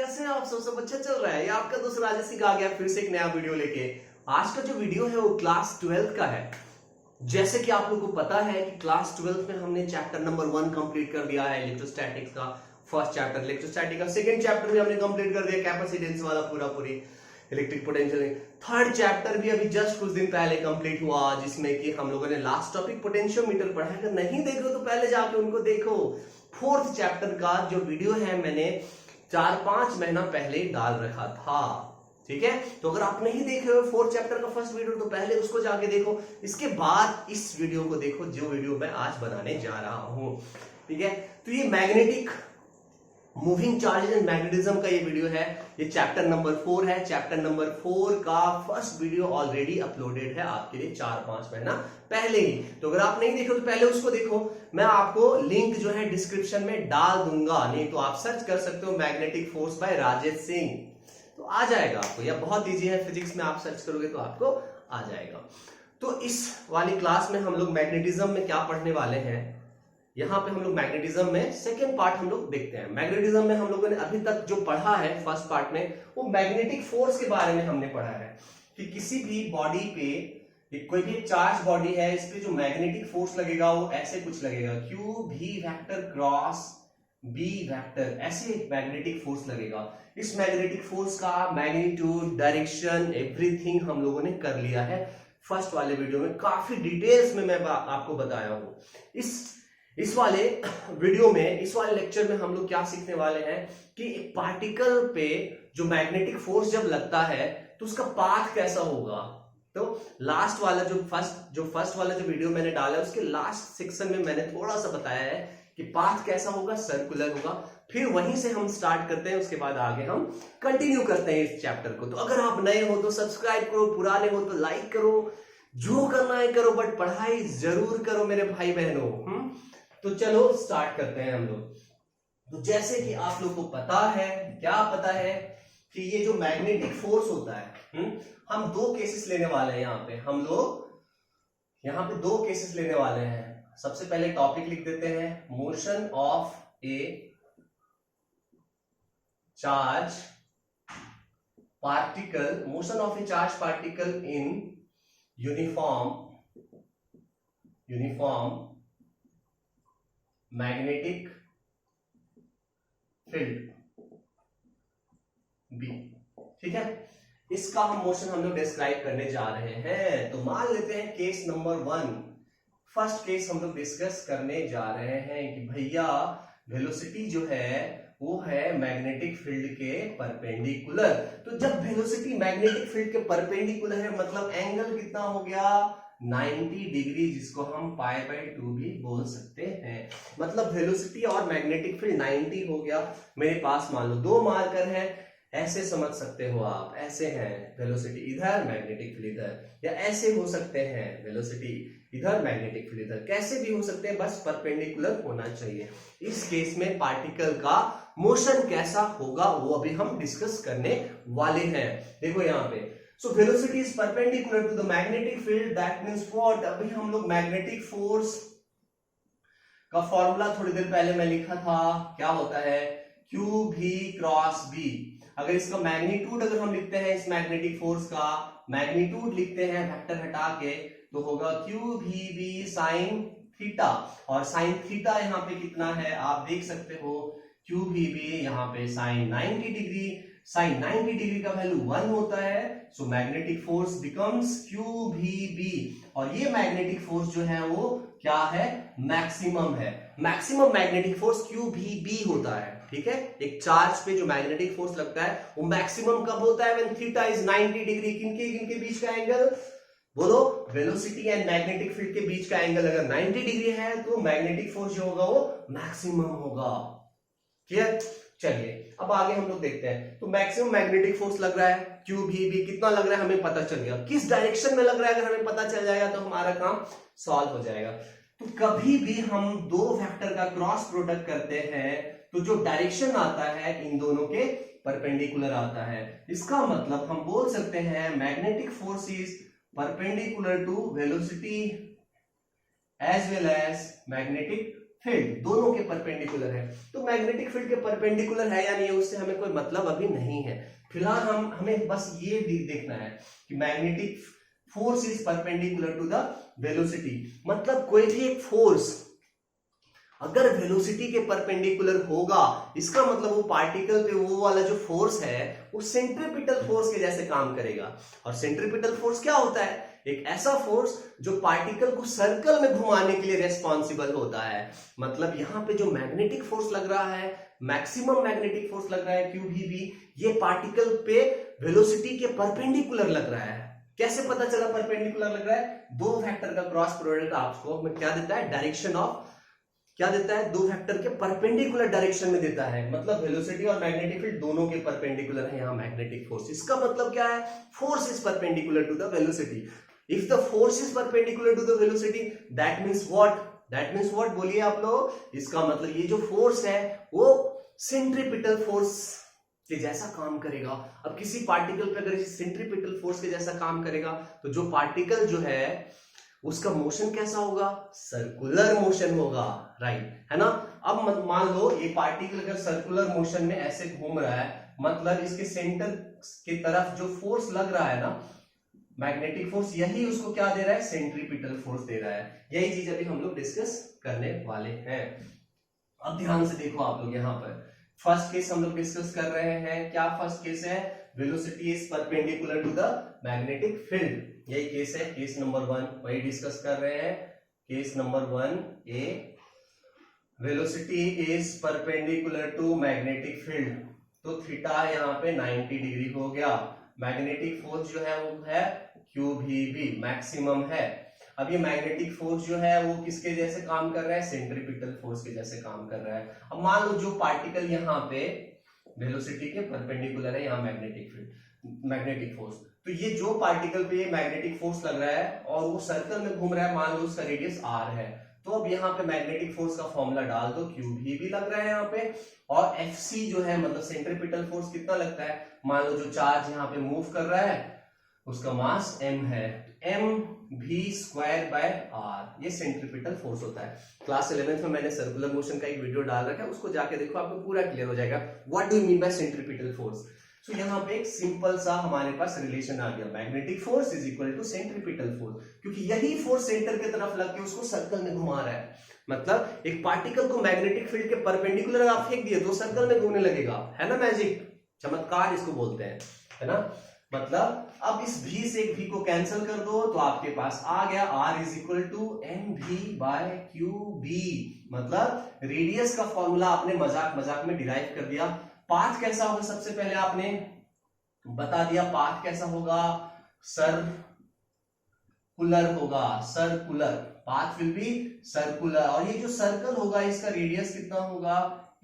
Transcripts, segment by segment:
कैसे हैं आप सब अच्छा चल रहा है। ये आपका दोस्त राजेश सिंह आ गया फिर से एक नया वीडियो लेके। आज का जो वीडियो है वो क्लास 12 का है। जैसे कि आप लोगों को पता है कि क्लास 12 में हमने चैप्टर नंबर 1 कंप्लीट कर दिया है इलेक्ट्रोस्टैटिक्स का। फर्स्ट चैप्टर इलेक्ट्रोस्टैटिक का, सेकंड चैप्टर भी हमने कंप्लीट कर दिया कैपेसिटेंस वाला पूरी इलेक्ट्रिक पोटेंशियल। थर्ड चैप्टर भी अभी जस्ट कुछ दिन पहले कंप्लीट हुआ, जिसमें कि हम लोगों ने लास्ट टॉपिक पोटेंशियोमीटर पढ़ा है। अगर नहीं देख रहे हो तो पहले जाके उनको देखो। फोर्थ चैप्टर का जो वीडियो है मैंने 4-5 महीना पहले डाल रखा था, ठीक है। तो अगर आप नहीं देख रहे हो फोर्थ चैप्टर का फर्स्ट वीडियो तो पहले उसको जाके देखो, इसके बाद इस वीडियो को देखो जो वीडियो मैं आज बनाने जा रहा हूं, ठीक है। तो ये magnetic moving charges and magnetism का ये वीडियो है। ये चैप्टर नंबर 4 है। चैप्टर नंबर 4 का फर्स्ट वीडियो ऑलरेडी अपलोडेड है आपके लिए 4-5 महीना पहले ही। तो अगर आप नहीं देखे तो पहले उसको देखो। मैं आपको लिंक जो है डिस्क्रिप्शन में डाल दूंगा, नहीं तो आप सर्च कर सकते हो magnetic force by Rajesh Singh, तो आ जाएगा आपको। यह बहुत इजी है, फिजिक्स में आप सर्च करोगे तो आपको आ जाएगा। तो इस वाली क्लास में हम लोग मैग्नेटिज्म में क्या पढ़ने वाले हैं, यहां पे हम लोग मैग्नेटिज्म में सेकेंड पार्ट हम लोग देखते हैं। मैग्नेटिज्म में हम लोगों ने अभी तक जो पढ़ा है फर्स्ट पार्ट में, वो मैग्नेटिक फोर्स के बारे में हमने पढ़ा है कि किसी भी बॉडी पे कोई भी चार्ज बॉडी है, इस पे जो मैग्नेटिक फोर्स लगेगा वो ऐसे कुछ लगेगा, क्यू भी वेक्टर क्रॉस बी वेक्टर, ऐसे एक मैग्नेटिक फोर्स लगेगा। इस मैग्नेटिक फोर्स का मैग्नीट्यूड, डायरेक्शन, एवरीथिंग हम लोगों ने कर लिया है फर्स्ट वाले वीडियो में। काफी डिटेल्स में मैं आपको बताया हूं। इस वाले वीडियो में, इस वाले लेक्चर में हम लोग क्या सीखने वाले हैं कि एक पार्टिकल पे जो मैग्नेटिक फोर्स जब लगता है तो उसका पाथ कैसा होगा। तो लास्ट वाला जो फर्स्ट वाला जो वीडियो मैंने डाला है उसके लास्ट सेक्शन में मैंने थोड़ा सा बताया है कि पाथ कैसा होगा, सर्कुलर होगा। फिर वहीं से हम स्टार्ट करते हैं, उसके बाद आगे हम कंटिन्यू करते हैं इस चैप्टर को। तो अगर आप नए हो तो सब्सक्राइब करो, पुराने हो तो लाइक करो, जो करना है करो, बट पढ़ाई जरूर करो मेरे भाई बहनों। तो चलो स्टार्ट करते हैं हम लोग। तो जैसे कि आप लोग को पता है, क्या पता है कि ये जो मैग्नेटिक फोर्स होता है, हम दो केसेस लेने वाले हैं। यहाँ पे हम लोग यहाँ पे दो केसेस लेने वाले हैं। सबसे पहले टॉपिक लिख देते हैं, motion of a charge particle, motion of a charge particle in uniform magnetic field B, ठीक है। इसका हम मोशन हम लोग डिस्क्राइब करने जा रहे हैं। तो मान लेते हैं केस नंबर 1, फर्स्ट केस हम लोग डिस्कस करने जा रहे हैं कि भैया वेलोसिटी जो है वो है मैग्नेटिक फील्ड के परपेंडिकुलर। तो जब वेलोसिटी मैग्नेटिक फील्ड के परपेंडिकुलर है मतलब एंगल कितना हो गया, 90 डिग्री, जिसको हम π/2 भी बोल सकते हैं। मतलब वेलोसिटी और मैग्नेटिक फील्ड 90 हो गया। मेरे पास मान लो दो मार्कर है, ऐसे समझ सकते हो आप, ऐसे हैं वेलोसिटी इधर, मैग्नेटिक फील्ड इधर, या ऐसे हो सकते हैं वेलोसिटी इधर, मैग्नेटिक फील्ड इधर, कैसे भी हो सकते हैं, बस परपेंडिकुलर होना चाहिए। इस केस में पार्टिकल का मोशन कैसा होगा वो अभी हम डिस्कस करने वाले हैं। देखो यहाँ पे, so velocity is perpendicular to the magnetic field, that means what, अभी हम लोग मैग्नेटिक फोर्स का फॉर्मूला थोड़ी देर पहले मैं लिखा था, क्या होता है, क्यू भी क्रॉस बी। अगर इसका मैग्नीट्यूड अगर हम लिखते हैं, इस मैग्नेटिक फोर्स का मैग्नीट्यूड लिखते हैं वेक्टर हटा के, तो होगा क्यू भी बी साइन थीटा। और साइन थीटा यहाँ पे कितना है आप देख सकते हो, क्यू भी बी यहाँ पे साइन 90 डिग्री, साइन 90 डिग्री का वैल्यू 1 होता है। So magnetic force becomes Q भी बी। और ये मैग्नेटिक फोर्स जो है वो क्या है, मैक्सिमम है। मैक्सिमम मैग्नेटिक फोर्स क्यू भी बी होता है, ठीक है। एक चार्ज पे जो मैग्नेटिक फोर्स लगता है वो मैक्सिमम कब होता है, व्हेन थीटा इज 90 डिग्री। किनके बीच का एंगल बोलो, वेलोसिटी एंड मैग्नेटिक फील्ड के बीच का एंगल अगर 90 डिग्री है तो मैग्नेटिक फोर्स जो होगा वो मैक्सिमम होगा। क्लियर। चलिए अब आगे हम लोग देखते हैं। तो मैक्सिमम मैग्नेटिक फोर्स लग रहा है क्यू भी बी, कितना लग रहा है हमें पता चल गया, किस डायरेक्शन में लग रहा है अगर हमें पता चल जाएगा तो हमारा काम सॉल्व हो जाएगा। तो कभी भी हम दो वेक्टर का क्रॉस प्रोडक्ट करते हैं तो जो डायरेक्शन आता है इन दोनों के परपेंडिकुलर आता है। इसका मतलब हम बोल सकते हैं magnetic force is perpendicular to velocity as well as magnetic field दोनों के परपेंडिकुलर है। तो मैग्नेटिक फील्ड के परपेंडिकुलर है या नहीं है उससे हमें कोई मतलब अभी नहीं है। फिलहाल हमें बस ये देखना है कि magnetic force is perpendicular to the velocity. मतलब कोई भी एक फोर्स अगर वेलोसिटी के परपेंडिकुलर होगा, इसका मतलब वो पार्टिकल पे वो वाला जो फोर्स है वो सेंट्रीपिटल फोर्स के जैसे काम करेगा। और सेंट्रीपिटल फोर्स क्या होता है? एक ऐसा फोर्स जो पार्टिकल को सर्कल में घुमाने के लिए रेस्पॉन्सिबल होता है। मतलब यहां पे जो मैग्नेटिक फोर्स लग रहा है, मैक्सिमम मैग्नेटिक फोर्स लग रहा है QVB, ये पार्टिकल पे वेलोसिटी के परपेंडिकुलर लग रहा है। कैसे पता चला परपेंडिकुलर लग रहा है? दो वेक्टर का क्रॉस प्रोडक्ट आपको क्या देता है? डायरेक्शन ऑफ क्या देता है? दो वेक्टर के परपेंडिकुलर डायरेक्शन में देता है। मतलब वेलोसिटी और मैग्नेटिक फील्ड दोनों के परपेंडिकुलर है यहाँ मैग्नेटिक फोर्स। इसका मतलब क्या है? Force is perpendicular to the velocity. If the force is perpendicular to the velocity that means what? That means what बोलिए आप लोग? इसका मतलब ये जो फोर्स है वो सेंट्रीपिटल फोर्स के जैसा काम करेगा। अब किसी पार्टिकल पे अगर सेंट्रीपिटल फोर्स के जैसा काम करेगा तो जो पार्टिकल जो है उसका मोशन कैसा होगा? सर्कुलर मोशन होगा, राइट, है ना। अब मान लो ये पार्टिकल अगर सर्कुलर मोशन में ऐसे घूम रहा है, मतलब इसके सेंटर की तरफ जो फोर्स लग रहा है ना, मैग्नेटिक फोर्स, यही उसको क्या दे रहा है? सेंट्रीपिटल फोर्स दे रहा है। यही चीज अभी हम लोग डिस्कस करने वाले हैं। अब ध्यान से देखो आप लोग, यहाँ पर फर्स्ट केस हम लोग डिस्कस कर रहे हैं। क्या फर्स्ट केस है? Velocity is perpendicular to the magnetic field. यही केस है, केस नंबर 1, वही डिस्कस कर रहे हैं। Case number 1A, velocity is perpendicular to magnetic field. तो थीटा यहाँ पे 90 डिग्री हो गया। मैग्नेटिक फोर्स जो है वो है QVB, मैक्सिमम है। अब ये मैग्नेटिक फोर्स जो है वो किसके जैसे काम कर रहा है? सेंट्रीपिटल फोर्स के जैसे काम कर रहा है। अब मान लो जो पार्टिकल यहाँ पे वेलोसिटी के परपेंडिकुलर है, यहाँ मैग्नेटिक फील्ड, मैग्नेटिक फोर्स, तो ये जो पार्टिकल पे ये मैग्नेटिक फोर्स लग रहा है और वो सर्कल में घूम रहा है, मान लो उसका रेडियस R है, तो अब यहाँ पे मैग्नेटिक फोर्स का फॉर्मूला डाल दो, QVB लग रहा है यहाँ पे, और FC जो है मतलब सेंट्रीपिटल फोर्स कितना लगता है? मान लो जो चार्ज यहाँ पे मूव कर रहा है उसका मास m है, mv²/r, ये सेंट्रीपिटल फोर्स होता है। क्लास 11th में मैंने सर्कुलर मोशन का एक वीडियो डाल रखा है, उसको जाके देखो, आपको पूरा क्लियर हो जाएगा what do you mean by centripetal force. तो यहाँ पे एक सिंपल सा हमारे पास रिलेशन आ गया, magnetic force is equal to centripetal force, क्योंकि यही फोर्स सेंटर की तरफ लग के उसको सर्कल में घुमा रहा है। मतलब एक पार्टिकल को मैग्नेटिक फील्ड के परपेंडिकुलर आप फेंक दिए तो सर्कल में घूमने लगेगा, है ना। मैजिक, चमत्कार इसको बोलते हैं, है ना। मतलब अब इस v से एक v को कैंसिल कर दो तो आपके पास आ गया r is equal to mv/qb। मतलब रेडियस का फॉर्मूला आपने मजाक मजाक में डिराइव कर दिया। पाथ कैसा होगा? सबसे पहले आपने बता दिया पाथ कैसा होगा, सर्कुलर होगा, circular, path will be circular, और ये जो सर्कल होगा इसका रेडियस कितना होगा?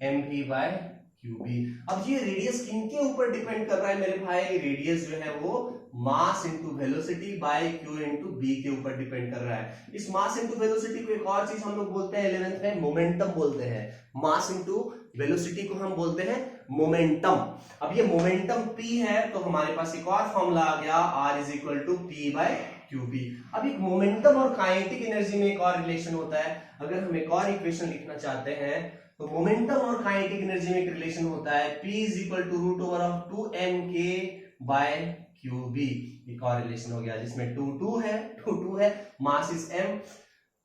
mv/qb। अब ये रेडियस किनके ऊपर डिपेंड कर रहा है मेरे भाई? रेडियस जो है वो mass into velocity bye q into b के ऊपर डिपेंड कर रहा है। इस मास इंटू वेलोसिटी को एक और चीज हम लोग बोलते हैं 11th में, मोमेंटम बोलते हैं। मास इंटू वेलोसिटी को हम बोलते हैं मोमेंटम। अब ये मोमेंटम p है तो हमारे पास एक और फॉर्मूला आ गया, r is equal to p/qb। अब एक मोमेंटम और काइनेटिक एनर्जी में एक और रिलेशन होता है। अगर हम एक और इक्वेशन लिखना चाहते हैं तो मोमेंटम और काइनेटिक एनर्जी में एक रिलेशन होता है, p is equal to √2mk/qb। एक और रिलेशन हो गया जिसमें 2 है, मास इज m,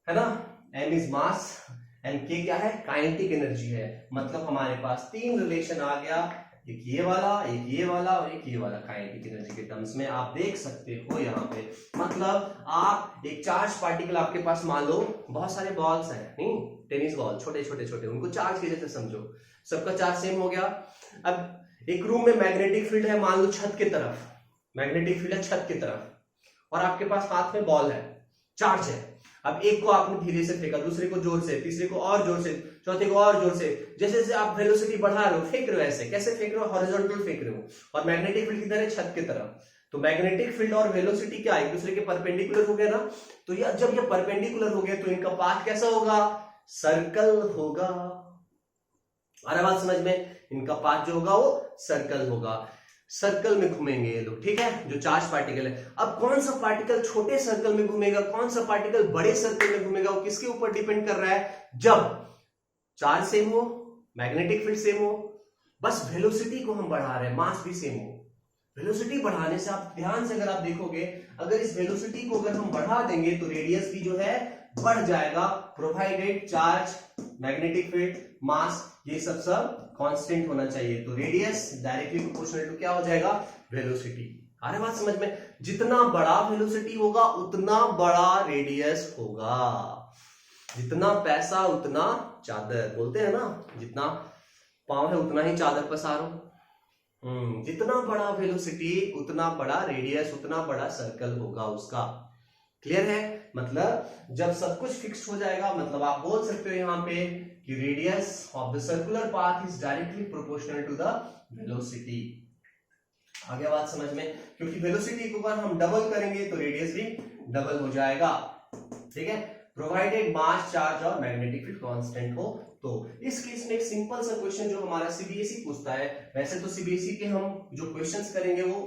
है ना, m is mass and k क्या है? काइनेटिक एनर्जी है। मतलब हमारे पास 3 रिलेशन आ गया, एक ये वाला, एक ये वाला और एक ये वाला, काइनेटिक एनर्जी के टर्म्स में आप देख सकते हो यहाँ पे। मतलब आप एक चार्ज पार्टिकल, आपके पास मान लो बहुत सारे बॉल्स हैं, नहीं, टेनिस बॉल, छोटे छोटे छोटे, उनको चार्ज के जैसे समझो, सबका चार्ज सेम हो गया। अब एक रूम में मैग्नेटिक फील्ड है, मान लो छत की तरफ, मैग्नेटिक फील्ड है छत की तरफ, और आपके पास हाथ में बॉल है, चार्ज है। अब एक को आपने धीरे से फेंका, दूसरे को जोर से, तीसरे को और जोर से, चौथे को और जोर से, जैसे जैसे आप वेलोसिटी बढ़ा रहे हो, फेंक रहे हो, ऐसे कैसे फेंक रहे हो? हॉरिजॉन्टल फेंक रहे हो, और मैग्नेटिक फील्ड किधर है? छत की तरफ। तो मैग्नेटिक फील्ड और वेलोसिटी क्या एक दूसरे के परपेंडिकुलर हो गए ना, तो ये जब ये परपेंडिकुलर हो गए तो इनका पाथ कैसा होगा? सर्कल होगा। आ रहा बात समझ में? इनका पाथ जो होगा वो सर्कल होगा, सर्कल में घूमेंगे ये लोग, ठीक है, जो चार्ज पार्टिकल है। अब कौन सा पार्टिकल छोटे सर्कल में घूमेगा, कौन सा पार्टिकल बड़े सर्कल में घूमेगा, वो किसके ऊपर डिपेंड कर रहा है? जब चार्ज सेम हो, मैग्नेटिक फील्ड सेम हो, बस वेलोसिटी को हम बढ़ा रहे हैं, मास भी सेम हो। वेलोसिटी बढ़ाने से आप ध्यान से अगर आप देखोगे, अगर इस वेलोसिटी को अगर हम बढ़ा देंगे तो रेडियस भी जो है बढ़ जाएगा, प्रोवाइडेड चार्ज, मैग्नेटिक फील्ड, मास ये सब कांस्टेंट होना चाहिए। तो रेडियस डायरेक्टली प्रोपोर्शनल टू क्या हो जाएगा, वेलोसिटी। आ रहा बात समझ में? जितना बड़ा वेलोसिटी होगा उतना बड़ा रेडियस होगा। जितना पैसा उतना चादर, बोलते हैं ना, जितना पाँव है उतना ही चादर पसारो। जितना बड़ा वेलोसिटी उतना बड़ा रेडियस, उतना बड़ा सर्कल होगा उसका। क्लियर है? मतलब जब सब कुछ फिक्स हो जाएगा, मतलब आप बोल सकते हो यहाँ पे कि radius of the circular path is directly proportional to the velocity. आगे बात समझ में? क्योंकि वेलोसिटी को अगर हम डबल करेंगे तो रेडियस भी डबल हो जाएगा। ठीक है, प्रोवाइडेड मास, चार्ज और मैग्नेटिक फील्ड कांस्टेंट हो। तो इस केस में एक सिंपल सा क्वेश्चन जो हमारा सीबीएसई पूछता है, वैसे तो सीबीएसई के हम जो क्वेश्चंस करेंगे वो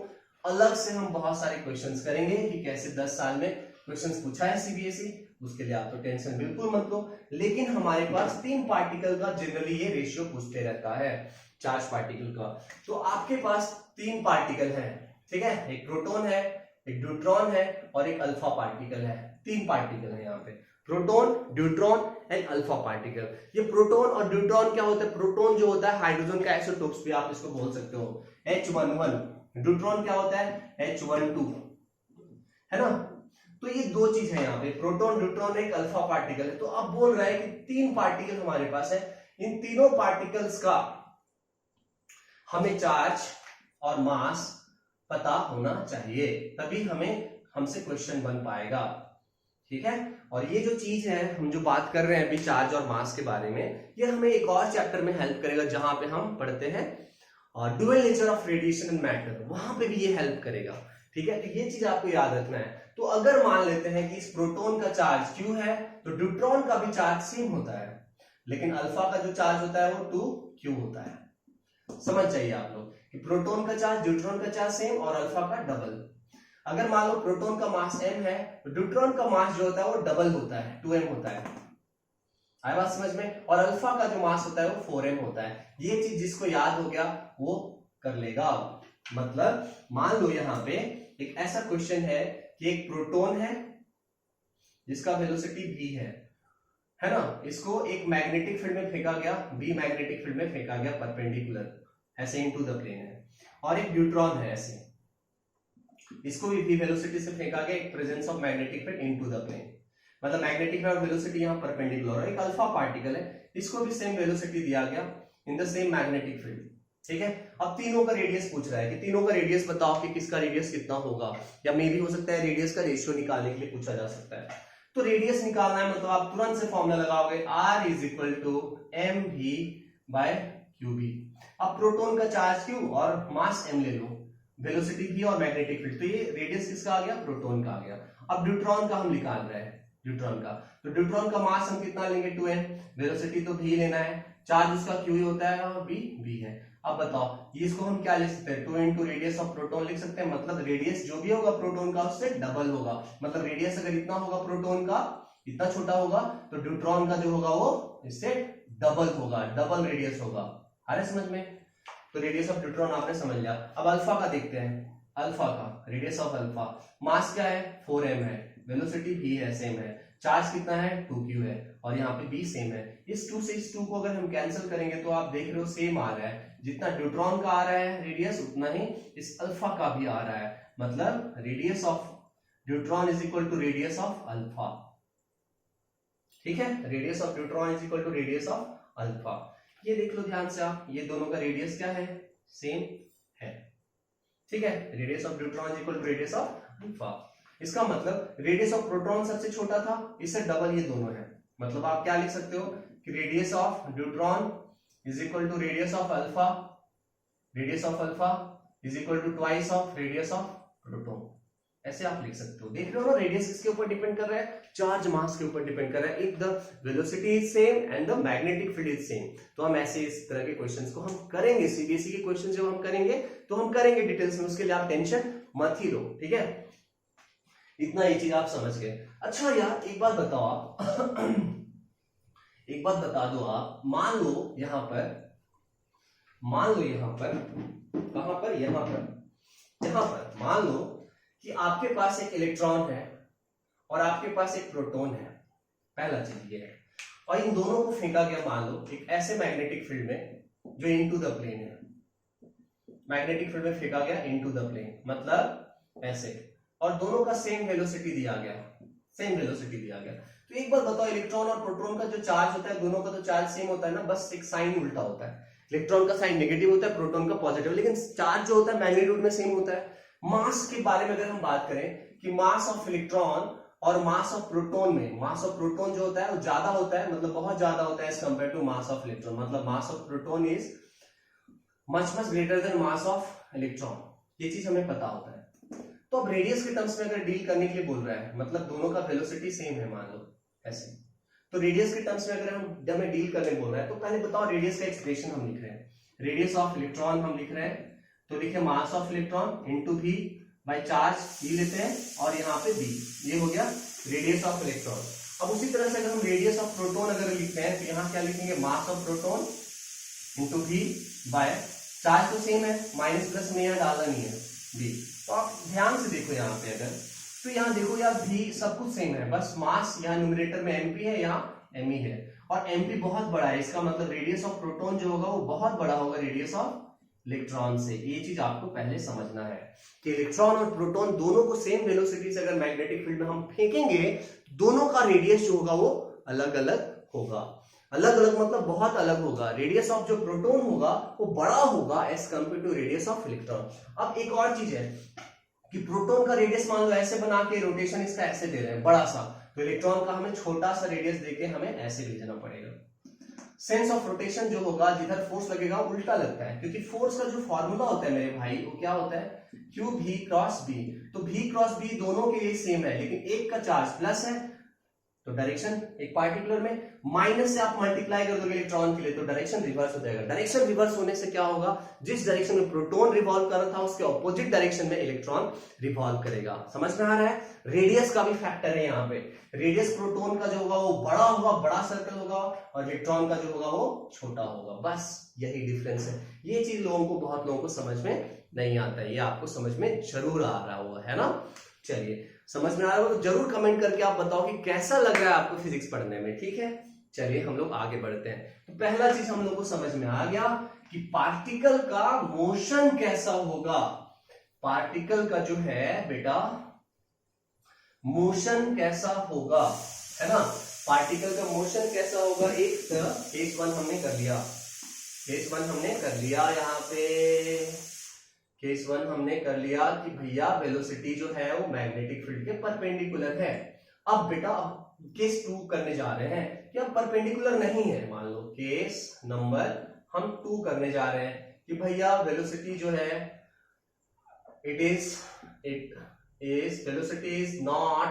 अलग से हम बहुत सारे क्वेश्चंस करेंगे कि कैसे 10 साल में क्वेश्चंस पूछा है सीबीएसई, उसके लिए आप तो टेंशन बिल्कुल मत लो। लेकिन हमारे पास 3 पार्टिकल का जनरली ये रेशियो पूछते रहता है, चार्ज पार्टिकल का। तो आपके पास 3 पार्टिकल है, ठीक है, एक प्रोटॉन है, एक न्यूट्रॉन है और एक अल्फा पार्टिकल है। 3 पार्टिकल है यहाँ पे, proton, neutron and alpha particle. ये प्रोटॉन और न्यूट्रॉन क्या होता है? प्रोटॉन जो होता है हाइड्रोजन का आइसोटोप्स भी आप इसको बोल सकते हो, H11। न्यूट्रॉन क्या होता है? H12, है ना। तो ये 2 चीज है यहाँ पे, प्रोटॉन, न्यूट्रॉन, एक अल्फा पार्टिकल है। तो अब बोल रहा है कि 3 पार्टिकल हमारे पास है, इन तीनों पार्टिकल्स का हमें चार्ज और मास पता होना चाहिए, तभी हमसे क्वेश्चन बन पाएगा। ठीक है, और ये जो चीज है हम जो बात कर रहे हैं अभी चार्ज और मास के बारे में, ये हमें एक और चैप्टर में हेल्प करेगा जहां पे हम पढ़ते हैं dual nature of radiation and matter, वहां पे भी ये हेल्प करेगा। ठीक है, तो ये चीज आपको याद रखना है। तो अगर मान लेते हैं कि इस प्रोटॉन का चार्ज Q है तो न्यूट्रॉन का भी चार्ज सेम होता है, लेकिन अल्फा का जो चार्ज होता है वो 2Q होता है। समझ जाइए आप लोग कि प्रोटॉन का चार्ज, न्यूट्रॉन का चार्ज सेम और अल्फा का डबल। अगर मान लो प्रोटॉन का मास m है तो न्यूट्रॉन का मास जो होता है वो डबल होता है, 2m होता है। आया बात समझ में? और अल्फा का जो मास होता है वो 4m होता है। ये चीज जिसको याद हो गया वो कर लेगा। मतलब मान लो यहाँ पे एक ऐसा क्वेश्चन है कि एक प्रोटॉन है जिसका वेलोसिटी v है ना, इसको एक मैग्नेटिक फील्ड में फेंका गया, v मैग्नेटिक फील्ड में फेंका गया परपेंडिकुलर, ऐसे इनटू द प्लेन है। और एक न्यूट्रॉन है ऐसे, इसको भी v वेलोसिटी से फेंका गया, एक presence of magnetic field into the plane, मतलब मैग्नेटिक फील्ड और वेलोसिटी यहाँ परपेंडिकुलर। और एक अल्फा पार्टिकल है, इसको भी सेम वेलोसिटी दिया गया in the same magnetic field. ठीक है, अब तीनों का रेडियस पूछ रहा है कि तीनों का रेडियस बताओ कि किसका रेडियस कितना होगा, या मे भी हो सकता है रेडियस का रेशियो निकालने के लिए पूछा जा सकता है। तो रेडियस निकालना है मतलब आप तुरंत से फॉर्मूला लगाओगे, R is equal to mv by qb। अब प्रोटॉन का चार्ज q और मास m ले लो, वेलोसिटी v और मैग्नेटिक फील्ड, तो ये रेडियस किसका आ गया? प्रोटॉन का आ गया। अब न्यूट्रॉन का हम निकाल रहे हैं, न्यूट्रॉन का, तो न्यूट्रॉन का मास हम कितना लेंगे? 2m, वेलोसिटी तो v लेना है, चार्ज उसका q ही होता है और v है। अब बताओ ये इसको हम क्या लिख सकते हैं? 2 इंटू रेडियस ऑफ प्रोटॉन लिख सकते हैं, मतलब रेडियस जो भी होगा प्रोटॉन का उससे डबल होगा। मतलब रेडियस अगर इतना होगा प्रोटॉन का, इतना छोटा होगा, तो न्यूट्रॉन का जो होगा वो इससे डबल होगा, डबल रेडियस होगा। आ रहा है समझ में? तो रेडियस ऑफ न्यूट्रॉन आपने समझ लिया। अब अल्फा का देखते हैं, अल्फा का रेडियस ऑफ अल्फा, मास क्या है? 4m है, वेलोसिटी v है, सेम है, चार्ज कितना है? 2q है, और यहाँ पे v सेम है। इस 2 से इस 2 को अगर हम कैंसिल करेंगे तो आप देख रहे हो सेम आ रहा है, जितना न्यूट्रॉन का आ रहा है रेडियस उतना ही इस अल्फा का भी आ रहा है। मतलब radius of neutron is equal to radius of alpha. ठीक है, radius of neutron is equal to radius of alpha. ये देख लो ध्यान से आप, ये दोनों का रेडियस क्या है? सेम है। ठीक है, radius of neutron is equal to radius of alpha. इसका मतलब रेडियस ऑफ प्रोटॉन सबसे छोटा था, इससे डबल ये दोनों है। मतलब आप क्या लिख सकते हो कि radius of neutron is equal to radius of alpha, radius of alpha is equal to twice of radius of proton. ऐसे आप लिख सकते हो। देख रहे हो ना, रेडियस किसके ऊपर डिपेंड कर रहा है? चार्ज मास के ऊपर डिपेंड कर रहा है। If the velocity is same and the magnetic field is same, तो हम ऐसे इस तरह के क्वेश्चंस को हम करेंगे। सीबीएसई के क्वेश्चन जब हम करेंगे तो हम करेंगे डिटेल्स में, उसके लिए आप टेंशन मत ही लो। ठीक है, इतना ये चीज आप समझ गए। अच्छा यार एक बात बताओ आप एक बात बता दो आप, मान लो यहां पर कहां पर, यहां पर मान लो कि आपके पास एक इलेक्ट्रॉन है और आपके पास एक प्रोटॉन है। पहला चीज ये है, और इन दोनों को फेंका गया मान लो एक ऐसे मैग्नेटिक फील्ड में जो इनटू द प्लेन है। मैग्नेटिक फील्ड में फेंका गया इनटू द प्लेन, मतलब ऐसे, और दोनों का सेम वेलोसिटी दिया गया। तो एक बात बताओ, इलेक्ट्रॉन और प्रोटॉन का जो चार्ज होता है, दोनों का तो चार्ज सेम होता है ना, बस एक साइन उल्टा होता है। इलेक्ट्रॉन का साइन नेगेटिव होता है, प्रोटॉन का पॉजिटिव, लेकिन चार्ज जो होता है मैग्नीट्यूड में सेम होता है। मास के बारे में अगर हम बात करें कि मास ऑफ इलेक्ट्रॉन और मास ऑफ प्रोटॉन में, मास ऑफ प्रोटॉन जो होता है वो ज्यादा होता है, मतलब बहुत ज्यादा होता है as compare to mass of electron, मतलब mass of proton is much greater than mass of electron. ये चीज हमें पता होता है। तो अब रेडियस के टर्म्स में अगर डील करने के लिए बोल रहा है, मतलब दोनों का वेलोसिटी सेम है मान लो ऐसे, तो रेडियस के टर्म्स में अगर हमें डील करने बोल रहा है, तो पहले बताओ रेडियस का एक्सप्रेशन हम लिख रहे हैं। रेडियस ऑफ इलेक्ट्रॉन हम लिख रहे हैं, तो लिखे mass of electron into v by charge e लेते हैं, और यहाँ पे b, ये हो गया रेडियस ऑफ इलेक्ट्रॉन। अब उसी तरह से अगर हम रेडियस ऑफ प्रोटॉन अगर लिखते हैं, तो यहाँ क्या लिखेंगे, मास of proton into v by charge तो सेम है, माइनस प्लस में यहाँ डालना नहीं है b। तो आप ध्यान से देखो यहाँ पे अगर, तो यहाँ देखो यार v सब कुछ सेम है, बस मास यहाँ न्यूमरेटर में mp है, यहाँ me है, और mp बहुत बड़ा है, इसका मतलब रेडियस ऑफ प्रोटॉन जो होगा वो बहुत बड़ा होगा रेडियस ऑफ इलेक्ट्रॉन से। ये चीज आपको पहले समझना है कि इलेक्ट्रॉन और प्रोटॉन दोनों को सेम वेलोसिटी से अगर मैग्नेटिक फील्ड में हम फेंकेंगे, दोनों का रेडियस जो होगा वो अलग अलग होगा। अलग अलग मतलब बहुत अलग होगा। रेडियस ऑफ जो प्रोटॉन होगा वो बड़ा होगा as compare to radius of electron. अब एक और चीज है कि प्रोटॉन का रेडियस मान लो ऐसे बना के रोटेशन इसका ऐसे दे रहे हैं बड़ा सा, तो इलेक्ट्रॉन का हमें छोटा सा रेडियस देके हमें ऐसे भेजना पड़ेगा। सेंस ऑफ रोटेशन जो होगा, जिधर फोर्स लगेगा उल्टा लगता है, क्योंकि फोर्स का जो फॉर्मूला होता है मेरे भाई वो क्या होता है, क्यू भी क्रॉस बी। तो भी क्रॉस बी दोनों के लिए सेम है, लेकिन एक का चार्ज प्लस है तो डायरेक्शन एक पार्टिकुलर में, माइनस से आप मल्टीप्लाई कर दोगे इलेक्ट्रॉन के लिए तो डायरेक्शन रिवर्स हो जाएगा। डायरेक्शन रिवर्स होने से क्या होगा, जिस डायरेक्शन में प्रोटॉन रिवॉल्व कर रहा था उसके ऑपोजिट डायरेक्शन में इलेक्ट्रॉन रिवॉल्व करेगा। समझ में आ रहा है? रेडियस का भी फैक्टर है यहाँ पे। रेडियस प्रोटॉन का जो होगा वो बड़ा होगा, बड़ा सर्कल होगा, और इलेक्ट्रॉन का जो होगा वो छोटा होगा। बस यही डिफरेंस है। ये चीज लोगों को, बहुत लोगों को समझ में नहीं आता है, ये आपको समझ में जरूर आ रहा हुआ है ना। चलिए, समझ में आ रहा हो तो जरूर कमेंट करके आप बताओ कि कैसा लग रहा है आपको फिजिक्स पढ़ने में। ठीक है, चलिए हम लोग आगे बढ़ते हैं। तो पहला चीज हम लोग को समझ में आ गया कि पार्टिकल का मोशन कैसा होगा। पार्टिकल का जो है बेटा मोशन कैसा होगा, है ना। पार्टिकल का मोशन कैसा होगा, एक केस वन हमने कर लिया, केस वन हमने कर लिया, यहाँ पे केस वन हमने कर लिया कि भैया वेलोसिटी जो है वो मैग्नेटिक फील्ड के परपेंडिकुलर है। अब बेटा अब केस टू करने जा रहे हैं कि अब परपेंडिकुलर नहीं है। मान लो केस नंबर हम 2 करने जा रहे हैं कि भैया वेलोसिटी जो है it is velocity is not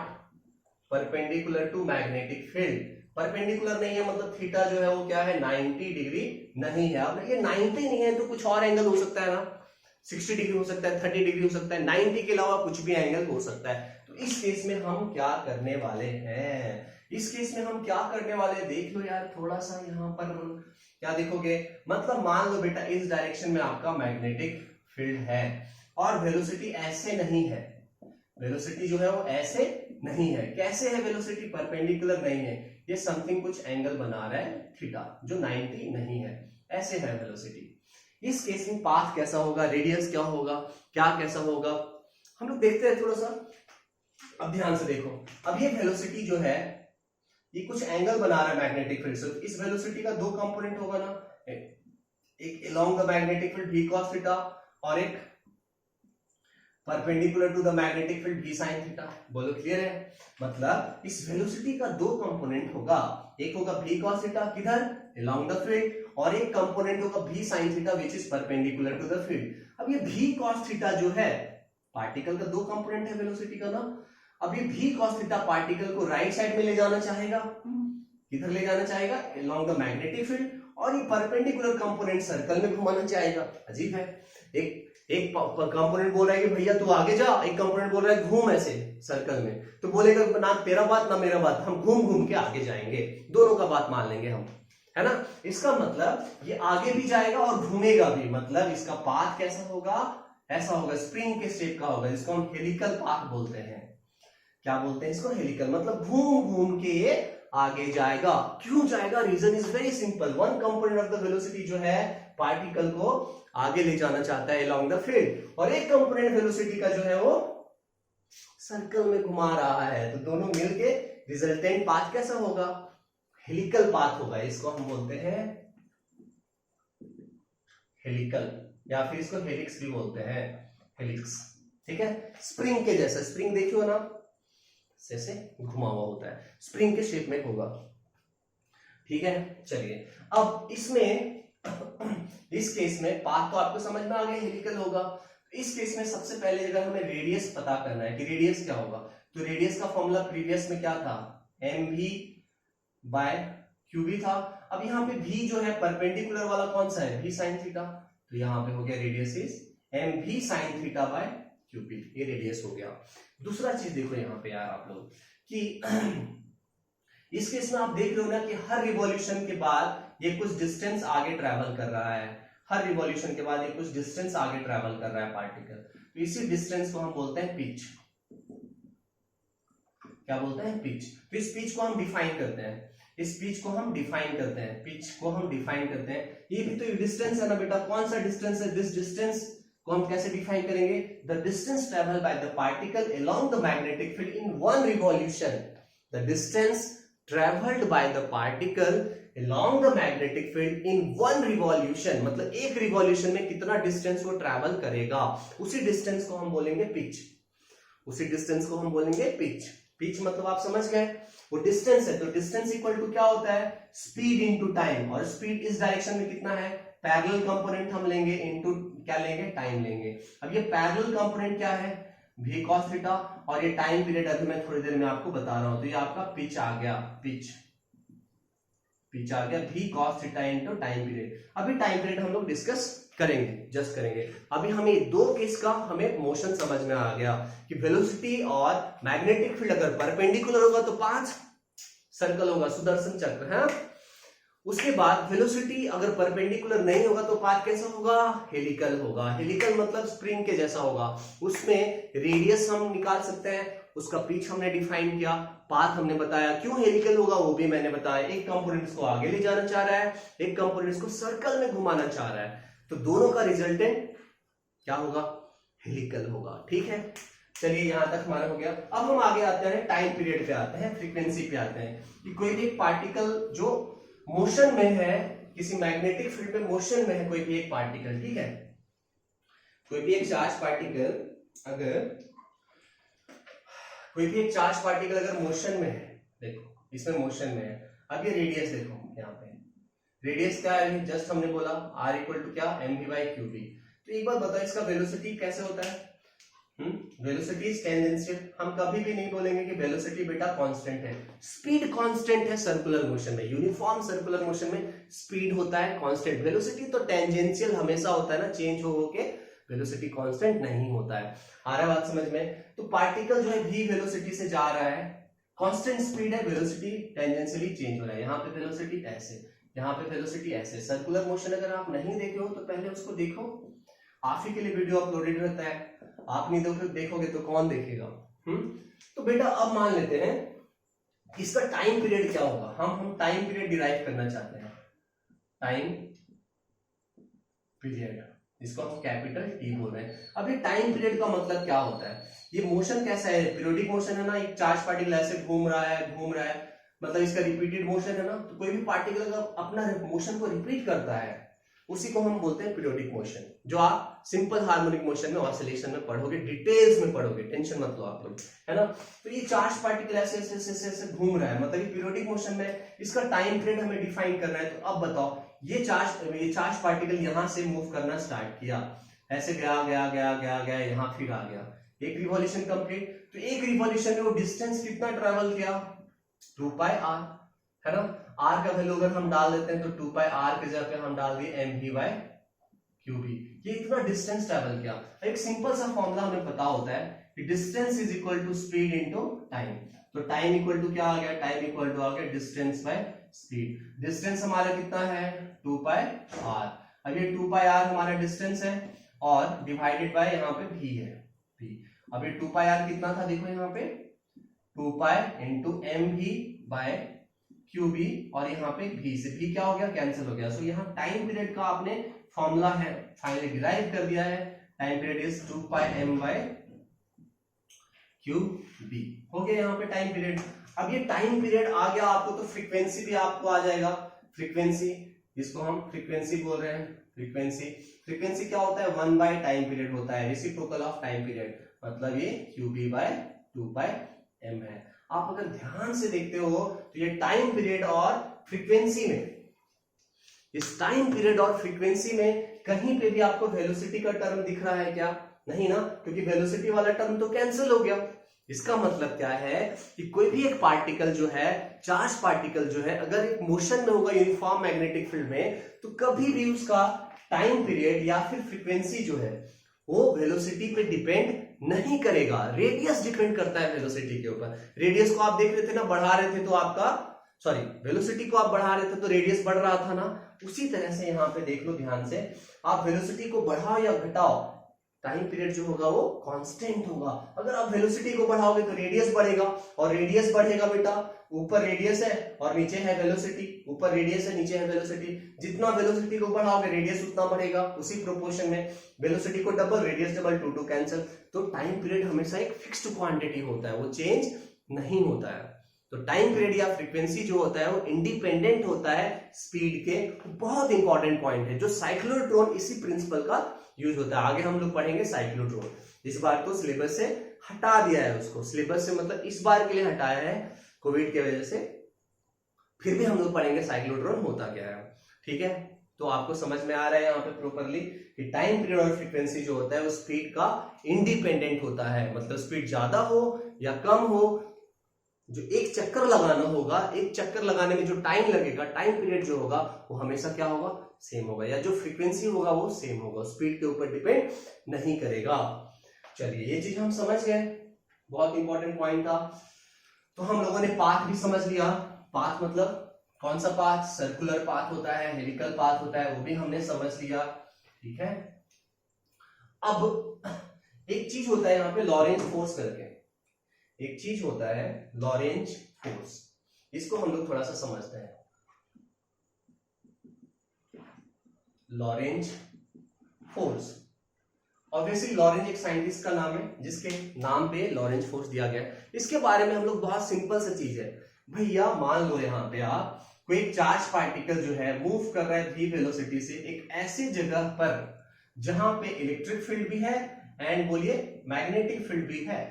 perpendicular to magnetic field. Perpendicular नहीं है मतलब थीटा जो है वो क्या है, 90 डिग्री नहीं है। अब ये 90 नहीं है तो कुछ और एंगल हो सकता है ना, 60 डिग्री हो सकता है, 30 डिग्री हो सकता है, 90 के अलावा कुछ भी एंगल हो सकता है। तो इस केस में हम क्या करने वाले हैं, इस केस में हम क्या करने वाले हैं देख लो यार थोड़ा सा। यहाँ पर हम क्या देखोगे, मतलब मान लो बेटा इस डायरेक्शन में आपका मैग्नेटिक फील्ड है और वेलोसिटी ऐसे नहीं है, वेलोसिटी जो है वो ऐसे नहीं है। कैसे है वेलोसिटी, परपेंडिकुलर नहीं है, ये समथिंग कुछ एंगल बना रहा है थीटा जो 90 नहीं है, ऐसे है वेलोसिटी। इस केस में पाथ कैसा होगा, रेडियस क्या होगा, क्या कैसा होगा, हम लोग देखते हैं थोड़ा सा। अब ध्यान से देखो, अब ये वेलोसिटी जो है ये कुछ एंगल बना रहा है मैग्नेटिक फील्ड से। इस वेलोसिटी का 2 कंपोनेंट होगा ना, एक along the magnetic field v cos theta और एक perpendicular to the magnetic field v sin theta. बोलो क्लियर है? मतलब इस वेलोसिटी का 2 कंपोनेंट होगा, एक होगा v cos थीटा किधर अलोंग द फील्ड, और एक कंपोनेंट होगा v sin theta which is perpendicular to the field. अब ये v cos थीटा जो है पार्टिकल का 2 कंपोनेंट है वेलोसिटी का ना। अब ये v cos थीटा पार्टिकल को राइट साइड में ले जाना चाहेगा, किधर ले जाना चाहेगा, अलोंग द मैग्नेटिक फील्ड, और ये परपेंडिकुलर कंपोनेंट सर्कल में घुमाना चाहेगा। अजीब है, एक कंपोनेंट बोल रहा है कि भैया तू आगे जा, एक कंपोनेंट बोल रहा है घूम ऐसे सर्कल में, तो बोलेगा ना तेरा बात ना मेरा बात, हम घूम घूम के आगे जाएंगे, दोनों का बात मान लेंगे हम, है ना। इसका मतलब ये आगे भी जाएगा और घूमेगा भी, मतलब इसका पाथ कैसा होगा, ऐसा होगा, स्प्रिंग के शेप का होगा, जिसको हम हेलिकल पाथ बोलते हैं। क्या बोलते हैं इसको, हेलिकल, मतलब घूम घूम के ये आगे जाएगा। क्यों जाएगा, reason is very simple, one component of the velocity जो है पार्टिकल को आगे ले जाना चाहता है अलोंग द फील्ड, और एक कंपोनेंट वेलोसिटी का जो है वो सर्कल में घुमा रहा है, तो दोनों मिलके रिजल्टेंट पाथ कैसा होगा, हेलिकल पाथ होगा। इसको हम बोलते हैं हेलिकल, या फिर इसको हेलिक्स भी बोलते हैं, हेलिक्स, ठीक है। स्प्रिंग के जैसा, स्प्रिंग देखियो ना, जैसे घुमा हुआ होता है, स्प्रिंग के शेप में होगा, ठीक है। चलिए अब इसमें इस केस में पाथ तो आपको समझ में आ गया, हेलिकल होगा। इस केस में सबसे पहले अगर हमें रेडियस पता करना है कि रेडियस क्या होगा, तो रेडियस का फॉर्मूला प्रीवियस में क्या था, mv बाय क्यूबी था। अब यहाँ पे v जो है परपेंडिकुलर वाला कौन सा है, v sin थीटा, तो यहाँ पे हो गया radius is mv sin theta by QB, ये रेडियस हो गया। दूसरा चीज देखो यहाँ पे यार आप लोग कि इस केस में आप देख रहे हो ना कि हर रिवॉल्यूशन के बाद ये कुछ डिस्टेंस आगे ट्रैवल कर रहा है, हर रिवॉल्यूशन के बाद ये कुछ डिस्टेंस आगे ट्रैवल कर रहा है पार्टिकल, तो इसी डिस्टेंस को हम बोलते हैं पिच। क्या बोलते हैं, पिच। तो इस पिच को हम डिफाइन करते हैं, इस पिच को हम डिफाइन करते हैं, पिच को हम डिफाइन करते हैं। ये भी तो डिस्टेंस है ना बेटा, कौन सा डिस्टेंस है, दिस डिस्टेंस को हम कैसे डिफाइन करेंगे, the distance travel by the particle along the magnetic field in one revolution, the distance travelled by the particle along the magnetic field in one revolution, मतलब एक रिवॉल्यूशन में कितना distance वो travel करेगा, उसी डिस्टेंस को हम बोलेंगे पिच, उसी डिस्टेंस को हम बोलेंगे पिच। पिच मतलब आप समझ गए, वो डिस्टेंस है, तो डिस्टेंस इक्वल टू क्या होता है, स्पीड इनटू टाइम, और स्पीड इस डायरेक्शन में कितना है, पैरेलल कंपोनेंट हम लेंगे इनटू क्या लेंगे, टाइम लेंगे। अब ये पैरेलल कंपोनेंट क्या है, v cos थीटा, और ये टाइम पीरियड अभी मैं थोड़ी देर में आपको बता रहा हूं, तो ये आपका पिच आ गया, पिच आ गया v cos theta into time period. अभी टाइम पीरियड हम लोग डिस्कस करेंगे, जस्ट करेंगे। अभी हमें दो केस का हमें मोशन समझ में आ गया कि वेलोसिटी और मैग्नेटिक फील्ड अगर परपेंडिकुलर होगा तो 5 सर्कल होगा, सुदर्शन चक्र है। उसके बाद वेलोसिटी अगर परपेंडिकुलर नहीं होगा तो पाथ कैसा होगा, हेलिकल होगा। हेलिकल मतलब स्प्रिंग के जैसा होगा, उसमें रेडियस हम निकाल सकते हैं, उसका पिच हमने डिफाइन किया, पाथ हमने बताया, क्यों हेलिकल होगा वो भी मैंने बताया। एक कंपोनेंट इसको आगे ले जाना चाह रहा है, एक कंपोनेंट इसको सर्कल में घुमाना चाह रहा है, तो दोनों का रिजल्टेंट क्या होगा, हेलिकल होगा, ठीक है। चलिए यहां तक हमारा हो गया। अब हम आगे आते हैं, टाइम पीरियड पे आते हैं, फ्रीक्वेंसी पे आते हैं कि कोई भी पार्टिकल जो मोशन में है, किसी मैग्नेटिक फील्ड में मोशन में है कोई भी एक पार्टिकल, ठीक है, कोई भी एक चार्ज पार्टिकल अगर मोशन में है, देखो इसमें मोशन में है। अब ये रेडियस देखो, यहाँ पे रेडियस क्या है, जस्ट हमने बोला r इक्वल टू क्या, mv बाई क्यूबी। तो एक बात बताओ, इसका वेलोसिटी कैसे होता है, वेलोसिटी इज टेंजेंशियल। हम कभी भी नहीं बोलेंगे कि वेलोसिटी बेटा कांस्टेंट है, स्पीड कांस्टेंट है सर्कुलर मोशन में, यूनिफॉर्म सर्कुलर मोशन में स्पीड होता है कांस्टेंट, वेलोसिटी तो टेंजेंशियल हमेशा होता है ना, चेंज हो के वेलोसिटी कांस्टेंट नहीं होता है। आ रहा है बात समझ में। तो पार्टिकल जो है v वेलोसिटी से जा रहा है, कांस्टेंट स्पीड है, वेलोसिटी टेंजेंशियली चेंज हो रहा है। यहाँ पे वेलोसिटी ऐसे, यहाँ पे वेलोसिटी ऐसे। सर्कुलर मोशन अगर आप नहीं देखे हो तो पहले उसको देखो, आप ही के लिए वीडियो अपलोडेड रहता है, आप नहीं देखोगे तो कौन देखेगा। तो बेटा अब मान लेते हैं इसका टाइम पीरियड क्या होगा, हम टाइम पीरियड डिराइव करना चाहते हैं, टाइम पीरियड, इसको हम कैपिटल T बोल रहे हैं। अब ये टाइम पीरियड का मतलब क्या होता है, ये मोशन कैसा है, पीरियोडिक मोशन है ना, एक चार्ज पार्टिकल ऐसे घूम रहा है, मतलब इसका रिपीटेड मोशन है ना। तो कोई भी पार्टिकल अगर अपना मोशन को रिपीट करता है उसी को हम बोलते हैं पीरियोडिक मोशन, जो आप सिंपल हार्मोनिक मोशन में, ऑसिलेशन में पढ़ोगे, डिटेल्स में पढ़ोगे, टेंशन मत लो आप लोग, है ना। तो ये चार्ज पार्टिकल ऐसे ऐसे ऐसे ऐसे घूम रहा है, मतलब ये पीरियोडिक मोशन में, इसका टाइम पीरियड हमें डिफाइन करना है। तो अब बताओ, ये चार्ज पार्टिकल यहां से मूव करना स्टार्ट किया, ऐसे गया गया गया गया गया, यहाँ फिर आ गया, एक रिवॉल्यूशन कंप्लीट। तो एक रिवॉल्यूशन में वो डिस्टेंस कितना ट्रेवल किया, 2 पाई r, है ना। r का वैल्यू अगर हम डाल देते हैं तो 2 पाई r की जगह पे हम डाल दिए mv बाय क्यू बी। ये इतना डिस्टेंस ट्रेवल किया। एक सिंपल सा फॉर्मूला हमें पता होता है कि distance is equal to speed into time. तो टाइम इक्वल टू क्या आ गया, टाइम इक्वल टू आ गया डिस्टेंस बाय स्पीड। डिस्टेंस हमारा कितना है 2 पाई आर। अब ये 2 पाई आर हमारा डिस्टेंस है और डिवाइडेड बाय यहाँ पे v है v। अब ये 2 पाई आर कितना था देखो यहाँ पे 2 pi into M V by Q B, और यहाँ पे v से v क्या हो गया कैंसिल हो गया। सो यहाँ टाइम पीरियड का आपने फॉर्मूला है फाइनली डिराइव कर दिया है। Time period is 2 pi M by Q B. हो गया यहाँ पे टाइम पीरियड। अब ये टाइम पीरियड आ गया आपको तो फ्रीक्वेंसी भी आपको आ जाएगा। फ्रीक्वेंसी, इसको हम फ्रीक्वेंसी बोल रहे हैं। फ्रीक्वेंसी क्या होता है 1 बाय टाइम पीरियड होता है, रेसिप्रोकल ऑफ टाइम पीरियड, मतलब ये Q B bye 2 pi M है। आप अगर ध्यान से देखते हो तो ये टाइम पीरियड और फ्रीक्वेंसी में, इस टाइम पीरियड और फ्रीक्वेंसी में कहीं पे भी आपको वेलोसिटी का टर्म दिख रहा है क्या? नहीं ना, क्योंकि वेलोसिटी वाला टर्म तो कैंसिल हो गया। इसका मतलब क्या है कि कोई भी एक पार्टिकल जो है, चार्ज पार्टिकल जो है, अगर एक मोशन में होगा यूनिफॉर्म मैग्नेटिक फील्ड में, तो कभी भी उसका टाइम पीरियड या फिर फ्रीक्वेंसी जो है वो वेलोसिटी पे डिपेंड नहीं करेगा। रेडियस डिपेंड करता है वेलोसिटी के ऊपर। रेडियस को आप देख रहे थे ना, बढ़ा रहे थे तो आपका वेलोसिटी को आप बढ़ा रहे थे तो रेडियस बढ़ रहा था ना। उसी तरह से यहाँ पे देख लो ध्यान से, आप वेलोसिटी को बढ़ाओ या घटाओ, टाइम पीरियड जो होगा वो कांस्टेंट होगा। अगर आप वेलोसिटी को बढ़ाओगे तो रेडियस बढ़ेगा, और रेडियस बढ़ेगा बेटा, ऊपर रेडियस है और नीचे है वेलोसिटी, ऊपर रेडियस है नीचे है वेलोसिटी। जितना वेलोसिटी को बढ़ाओगे रेडियस उतना बढ़ेगा, उसी प्रोपोर्शन में। वेलोसिटी को डबल रेडियस डबल, 2 2 कैंसिल। तो टाइम पीरियड हमेशा एक फिक्स्ड क्वांटिटी होता है, वो चेंज नहीं होता है। तो टाइम पीरियड या फ्रीक्वेंसी जो होता है वो इंडिपेंडेंट होता है स्पीड के। बहुत इंपॉर्टेंट पॉइंट है, जो साइक्लोट्रॉन इसी प्रिंसिपल का यूज होता है। आगे हम लोग पढ़ेंगे साइक्लोट्रॉन। इस बार तो सिलेबस से हटा दिया है उसको, सिलेबस से मतलब इस बार के लिए हटाया है कोविड की वजह से। फिर भी हम लोग पढ़ेंगे साइक्लोट्रॉन होता क्या है, ठीक है। तो आपको समझ में आ रहा है यहाँ पे प्रॉपरली कि टाइम पीरियड और फ्रीक्वेंसी जो होता है वो स्पीड का इंडिपेंडेंट होता है। मतलब स्पीड ज्यादा हो या कम हो, जो एक चक्कर लगाना होगा, एक चक्कर लगाने में जो टाइम लगेगा, टाइम पीरियड जो होगा वो हमेशा क्या होगा, सेम होगा, या जो फ्रीक्वेंसी होगा वो सेम होगा, स्पीड के ऊपर डिपेंड नहीं करेगा। चलिए ये चीज हम समझ गए, बहुत इंपॉर्टेंट पॉइंट था। तो हम लोगों ने पाथ भी समझ लिया। पाथ मतलब कौन सा पाथ, सर्कुलर पाथ होता है, हेलिकल पाथ होता है, वो भी हमने समझ लिया, ठीक है। अब एक चीज होता है यहाँ पे लॉरेंज फोर्स करके, एक चीज होता है लॉरेंज फोर्स, इसको हम लोग थोड़ा सा समझते हैं। लॉरेंज फोर्स, ऑब्वियसली लॉरेंज एक साइंटिस्ट का नाम है जिसके नाम पे लॉरेंज फोर्स दिया गया है। इसके बारे में हम लोग बहुत सिंपल सी चीज है भैया, मान लो यहाँ पे आप कोई एक चार्ज पार्टिकल जो है मूव कर रहा है v वेलोसिटी से एक ऐसी जगह पर जहां पे इलेक्ट्रिक फील्ड भी है एंड बोलिए मैग्नेटिक फील्ड भी है।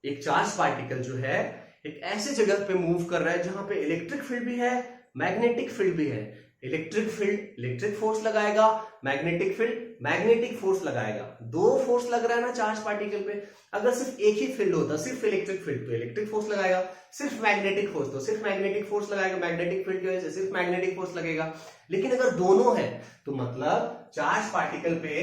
एक चार्ज पार्टिकल जो है एक ऐसी जगह पे मूव कर रहा है जहां पे इलेक्ट्रिक फील्ड भी है, मैग्नेटिक फील्ड भी है। इलेक्ट्रिक फील्ड इलेक्ट्रिक फोर्स लगाएगा, मैग्नेटिक फील्ड मैग्नेटिक फोर्स लगाएगा। दो फोर्स लग रहा है ना चार्ज पार्टिकल पे। अगर सिर्फ एक ही फील्ड होता, सिर्फ इलेक्ट्रिक फील्ड, तो इलेक्ट्रिक फोर्स लगाएगा, सिर्फ मैग्नेटिक फोर्स तो सिर्फ मैग्नेटिक फोर्स लगाएगा, मैग्नेटिक फील्ड की वजह से सिर्फ मैग्नेटिक फोर्स लगेगा। लेकिन अगर दोनों है तो मतलब चार्ज पार्टिकल पे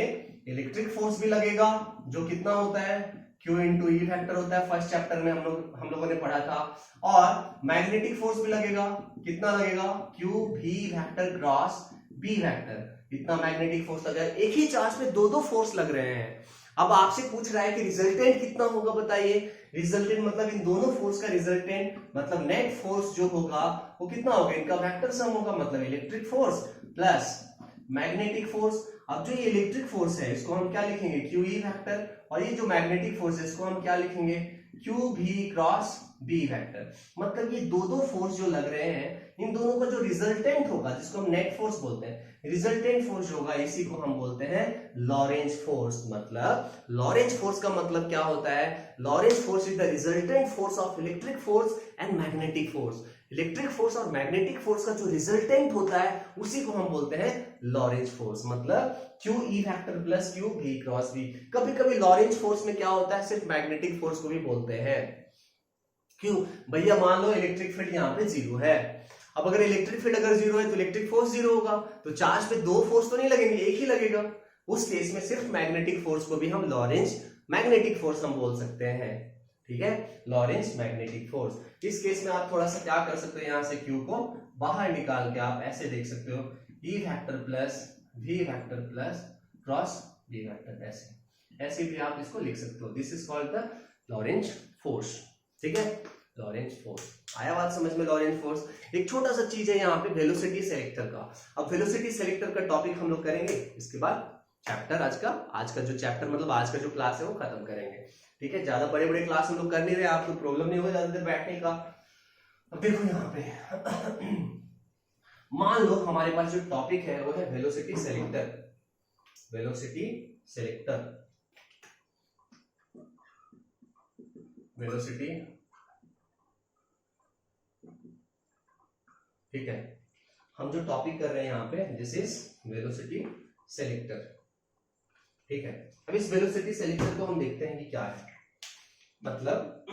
इलेक्ट्रिक फोर्स भी लगेगा, जो कितना होता है Q इंटू ई फैक्टर होता है, फर्स्ट चैप्टर में हम लोगों ने पढ़ा था। और मैग्नेटिक फोर्स भी लगेगा, कितना लगेगा Q भी फैक्टर क्रॉस बी फैक्टर, इतना मैग्नेटिक फोर्स लगेगा। एक ही चार्ज पे दो दो फोर्स लग रहे हैं। अब आपसे पूछ रहा है कि रिजल्टेंट कितना होगा, बताइए। रिजल्टेंट मतलब इन दोनों फोर्स का रिजल्टेंट मतलब नेट फोर्स जो होगा वो कितना होगा, इनका वेक्टर सम होगा, मतलब electric force plus magnetic force. अब जो ये इलेक्ट्रिक फोर्स है इसको हम क्या लिखेंगे, क्यू ई फैक्टर, और ये जो मैग्नेटिक फोर्स है इसको हम क्या लिखेंगे, क्यू भी क्रॉस बी फैक्टर। मतलब ये दो दो फोर्स जो लग रहे हैं, इन दोनों का जो रिजल्टेंट होगा, जिसको हम नेट फोर्स बोलते हैं, रिजल्टेंट फोर्स होगा, इसी को हम बोलते हैं लॉरेंज फोर्स। मतलब लॉरेंज फोर्स का मतलब क्या होता है, Lorentz force is the resultant force of electric force and magnetic force. Electric force और मैग्नेटिक फोर्स का जो रिजल्टेंट होता है उसी को हम बोलते हैं लॉरेंज फोर्स। मतलब Q E factor plus Q भी क्रॉस बी। कभी कभी लॉरेंज फोर्स में क्या होता है, सिर्फ मैग्नेटिक फोर्स को भी बोलते हैं। क्यों भैया, मान लो इलेक्ट्रिक फील्ड यहाँ पे 0 है। अब अगर इलेक्ट्रिक फील्ड अगर जीरो है तो इलेक्ट्रिक फोर्स जीरो होगा, तो चार्ज पे दो फोर्स तो नहीं लगेंगे, एक ही लगेगा। उस केस में सिर्फ मैग्नेटिक फोर्स को भी हम लॉरेंज मैग्नेटिक फोर्स हम बोल सकते हैं, ठीक है, लॉरेंज मैग्नेटिक फोर्स। इस केस में आप थोड़ा सा क्या कर सकते हो, यहां से Q को बाहर निकाल के आप ऐसे देख सकते हो, E vector plus V vector plus cross B vector, ऐसे भी आप इसको लिख सकते हो। This is called the Lorentz force, ठीक है, लॉरेंज फोर्स। आया बात समझ में, लॉरेंज फोर्स। एक छोटा सा चीज है यहाँ पे वेलोसिटी सेलेक्टर का। अब वेलोसिटी सेलेक्टर का टॉपिक हम लोग करेंगे, इसके बाद चैप्टर आज का जो चैप्टर मतलब आज का जो क्लास है वो खत्म करेंगे, ठीक है। ज्यादा बड़े बड़े क्लास हम लोग कर नहीं रहे, आपको प्रॉब्लम नहीं होगा ज्यादा देर बैठने का। अब देखो यहाँ पे मान लो हमारे पास जो टॉपिक है वो है velocity selector, velocity selector, velocity, ठीक है। हम जो टॉपिक कर रहे हैं यहाँ पे दिस इज वेलोसिटी सेलेक्टर, ठीक है। अब इस वेलोसिटी सेलेक्टर को हम देखते हैं कि क्या है, मतलब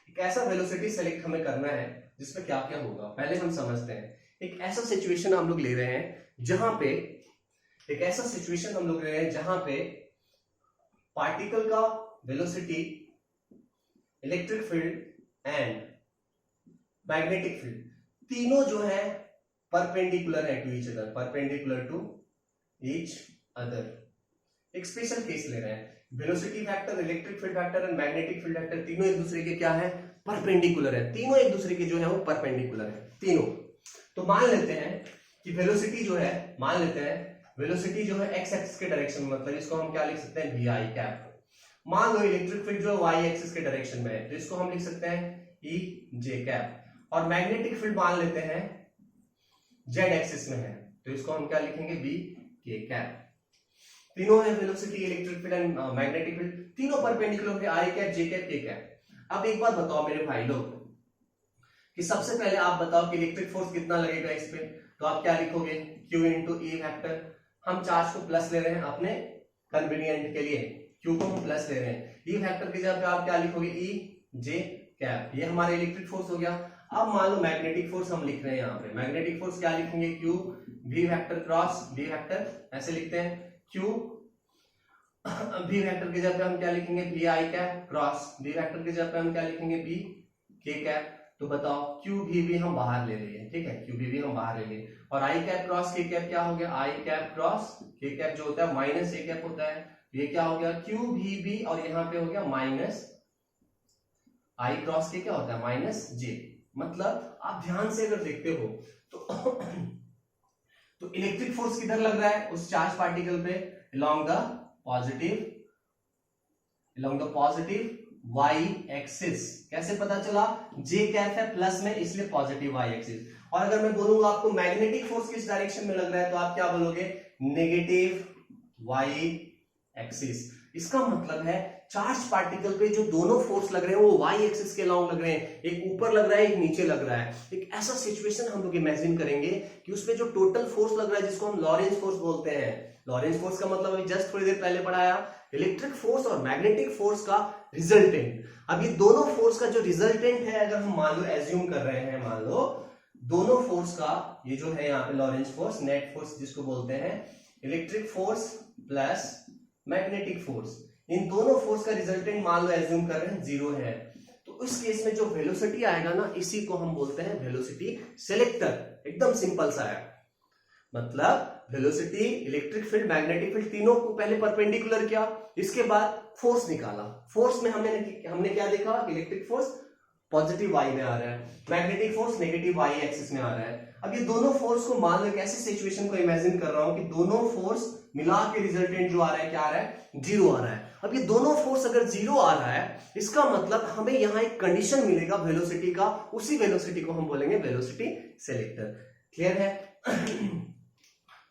एक ऐसा वेलोसिटी सेलेक्ट हमें करना है जिसमें क्या क्या होगा। पहले हम समझते हैं, एक ऐसा सिचुएशन हम लोग ले रहे हैं जहां पे, एक ऐसा सिचुएशन हम लोग ले रहे हैं जहां पे पार्टिकल का velocity, electric field and magnetic field तीनों जो है परपेंडिकुलर है to each other, perpendicular to each other. एक स्पेशल केस ले रहे हैं, velocity factor, electric field factor and magnetic field factor तीनों एक दूसरे के क्या है, परपेंडिकुलर है, तीनों एक दूसरे के जो है वो परपेंडिकुलर है तीनों। तो मान लेते हैं कि वेलोसिटी जो है, मान लेते हैं वेलोसिटी जो है एक्स एक्सिस के डायरेक्शन में, मतलब इसको हम क्या लिख सकते हैं, वी आई कैप। मान लो इलेक्ट्रिक फील्ड जो है वाई एक्सिस के डायरेक्शन में है, तो इसको हम लिख सकते हैं ई जे कैप। और मैग्नेटिक फील्ड मान लेते हैं जेड एक्सिस में है, तो इसको हम क्या लिखेंगे, बी के कैप। तीनों है velocity, electric field and magnetic field, तीनों परपेंडिकुलर है, आई कैप, जे कैप, के कैप। अब एक बात बताओ मेरे भाई लोग कि सबसे पहले आप बताओ कि इलेक्ट्रिक फोर्स कितना लगेगा इस पे, तो आप क्या लिखोगे, Q इंटू ई वेक्टर। हम चार्ज को प्लस ले रहे हैं अपने कन्वीनियंट के लिए, Q को हम प्लस ले रहे हैं, ई वेक्टर की जगह पे आप क्या लिखोगे, ई जे कैप। ये हमारा इलेक्ट्रिक फोर्स हो गया। अब मान लो मैग्नेटिक फोर्स हम लिख रहे हैं यहाँ पे, मैग्नेटिक फोर्स क्या लिखेंगे, Q V vector cross B vector, ऐसे लिखते हैं। Q V वेक्टर की जगह पे हम क्या लिखेंगे, V I cap cross B vector की जगह पे हम क्या लिखेंगे, B K कैप। तो बताओ Q V भी हम बाहर ले लिए, ठीक है, Q V भी हम बाहर ले लिए, और I cap cross K cap क्या हो गया, I cap cross K cap जो होता है माइनस A कैप होता है, ये क्या हो गया, Q V B, और यहाँ पे हो गया माइनस I क्रॉस K क्या होता है, माइनस J। मतलब आप ध्यान से अगर देखते हो तो इलेक्ट्रिक फोर्स किधर लग रहा है, उस चार्ज पार्टिकल पे, along the positive y axis. कैसे पता चला, J कैप है प्लस में इसलिए पॉजिटिव y एक्सिस। और अगर मैं बोलूंगा आपको मैग्नेटिक फोर्स किस डायरेक्शन में लग रहा है, तो आप क्या बोलोगे, नेगेटिव y एक्सिस। इसका मतलब है चार्ज पार्टिकल पे जो दोनों फोर्स लग रहे हैं वो y एक्सिस के अलोंग लग रहे हैं, एक ऊपर लग रहा है एक नीचे लग रहा है। एक ऐसा सिचुएशन हम लोग इमेजिन करेंगे कि उसपे जो टोटल फोर्स लग रहा है जिसको हम लॉरेंज फोर्स बोलते हैं। लॉरेंज फोर्स का मतलब अभी जस्ट थोड़ी देर पहले पढ़ाया, इलेक्ट्रिक फोर्स और मैग्नेटिक फोर्स का रिजल्टेंट। अब ये दोनों फोर्स का जो रिजल्टेंट है, अगर हम मान लो एज्यूम कर रहे हैं, मान लो दोनों फोर्स का ये जो है यहाँ पे लॉरेंज फोर्स, नेट फोर्स जिसको बोलते हैं, electric force plus magnetic force, इन दोनों फोर्स का रिजल्टेंट मान लो एज्यूम कर रहे हैं जीरो है, तो इस केस में जो वेलोसिटी आएगा ना, इसी को हम बोलते हैं वेलोसिटी सेलेक्टर। एकदम सिंपल सा है, मतलब velocity, electric field, magnetic field तीनों को पहले परपेंडिकुलर किया, इसके बाद फोर्स निकाला। फोर्स में हमने क्या देखा, इलेक्ट्रिक फोर्स पॉजिटिव y में आ रहा है, magnetic force negative y axis में आ रहा है। अब ये दोनों फोर्स को मान लो, एक ऐसी सिचुएशन को इमेजिन कर रहा हूं कि दोनों फोर्स मिला के रिजल्टेंट जो आ रहा है क्या आ रहा है, जीरो आ रहा है। अब ये दोनों फोर्स अगर जीरो आ रहा है, इसका मतलब हमें यहाँ एक कंडीशन मिलेगा वेलोसिटी का, उसी वेलोसिटी को हम बोलेंगे वेलोसिटी सेलेक्टर। क्लियर है?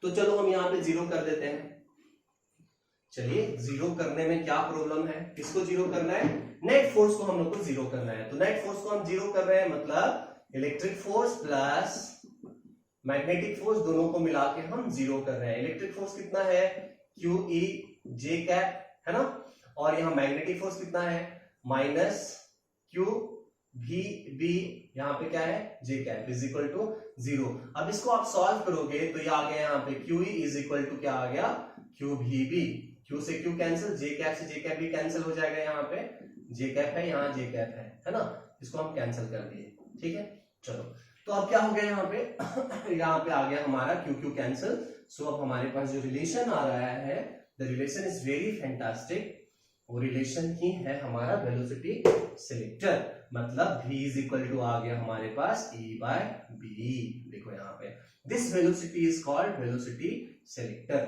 तो चलो हम यहाँ पे जीरो कर देते हैं। चलिए, जीरो करने में क्या प्रॉब्लम है, किसको जीरो करना है, नेट फोर्स को हम लोग को जीरो करना है। तो नेट फोर्स को हम जीरो कर रहे हैं, मतलब electric force plus magnetic force दोनों को मिला के हम जीरो कर रहे हैं। इलेक्ट्रिक फोर्स कितना है, क्यू ई जे कैप, है ना, और यहाँ मैग्नेटिक फोर्स कितना है, माइनस क्यू भी बी यहाँ पे क्या है जे कैप इज इक्वल टू 0। अब इसको आप सॉल्व करोगे तो ये आ गया यहाँ पे क्यू इज इक्वल टू क्या आ गया क्यू भी बी, क्यू से क्यू कैंसिल, जे कैप से जे कैप भी कैंसिल हो जाएगा, यहाँ पे जे कैप है यहाँ जे कैप है ना, इसको हम कैंसिल कर दिए। ठीक है चलो, तो अब क्या हो गया यहाँ पे यहाँ पे आ गया हमारा क्यू क्यू कैंसिल। सो अब हमारे पास जो रिलेशन आ रहा है the relation is very fantastic, वो रिलेशन ही है हमारा वेलोसिटी सेलेक्टर, मतलब v इज इक्वल टू आ गया हमारे पास e बाय बी। देखो यहाँ पे this velocity is called velocity selector,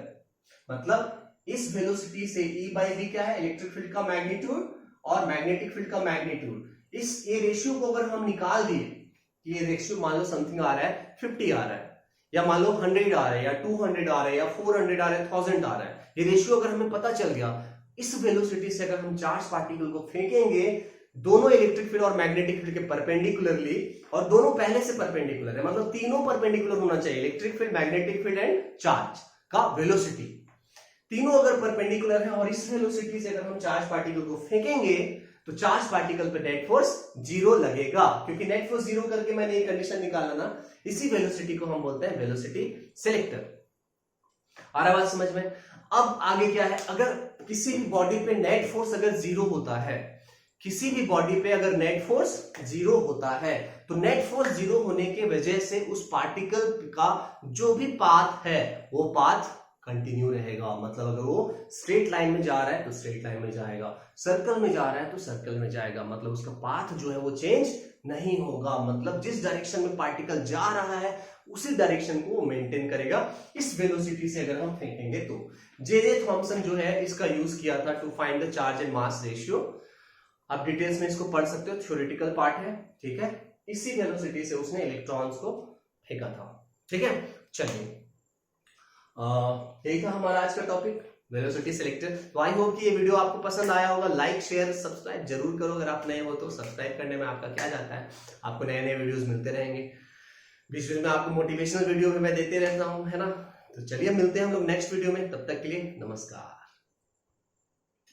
मतलब इस वेलोसिटी से e बाय बी क्या है इलेक्ट्रिक फील्ड का मैग्नीट्यूड और मैग्नेटिक फील्ड का मैग्नीट्यूड, इस ये रेशियो को अगर हम निकाल दिए, ये रेशियो मान लो समथिंग आ रहा है 50 आ रहा है, या मान लो 100 आ रहा है, या 200 आ रहा है, या 400 आ रहा है, 1000 आ रहा है, ये रेशियो अगर हमें पता चल गया, इस वेलोसिटी से अगर हम चार्ज पार्टिकल को फेंकेंगे दोनों इलेक्ट्रिक फील्ड और मैग्नेटिक फील्ड के परपेंडिकुलरली, और दोनों पहले से परपेंडिकुलर है, मतलब तीनों परपेंडिकुलर होना चाहिए, electric field, magnetic field and charge का वेलोसिटी, तीनों अगर परपेंडिकुलर है और इस वेलोसिटी से अगर हम चार्ज पार्टिकल को फेंकेंगे तो चार्ज पार्टिकल पे नेट फोर्स 0 लगेगा, क्योंकि नेट फोर्स 0 करके मैंने ये कंडीशन निकाला ना, इसी वेलोसिटी को हम बोलते हैं वेलोसिटी सेलेक्टर। आ रहा बात समझ में? अब आगे क्या है, अगर किसी भी बॉडी पे नेट फोर्स अगर 0 होता है, किसी भी बॉडी पे अगर नेट फोर्स 0 होता है, तो नेट फोर्स 0 होने की वजह से उस पार्टिकल का जो भी पाथ है वो पाथ कंटिन्यू रहेगा, मतलब अगर वो स्ट्रेट लाइन में जा रहा है तो स्ट्रेट लाइन में जाएगा, सर्कल में जा रहा है तो सर्कल में जाएगा, मतलब उसका पाथ जो है वो चेंज नहीं होगा, मतलब जिस डायरेक्शन में पार्टिकल जा रहा है उसी डायरेक्शन को वो मेंटेन करेगा इस वेलोसिटी से अगर हम फेंकेंगे तो। जे थॉमसन जो है इसका यूज किया था to find the charge and mass ratio, आप डिटेल्स में इसको पढ़ सकते हो, थ्योरेटिकल पार्ट है, ठीक है, इसी वेलोसिटी से उसने इलेक्ट्रॉन्स को फेंका था। ठीक है चलिए, यही था हमारा आज का टॉपिक वेलोसिटी सेलेक्टर। तो आई होप कि ये वीडियो आपको पसंद आया होगा, लाइक शेयर सब्सक्राइब जरूर करो, अगर आप नए हो तो सब्सक्राइब करने में आपका क्या जाता है, आपको नए नए वीडियोस मिलते रहेंगे, बीच में आपको मोटिवेशनल वीडियो भी मैं देते रहता हूँ, है ना। तो चलिए मिलते हैं हम लोग नेक्स्ट वीडियो में, तब तक के लिए नमस्कार।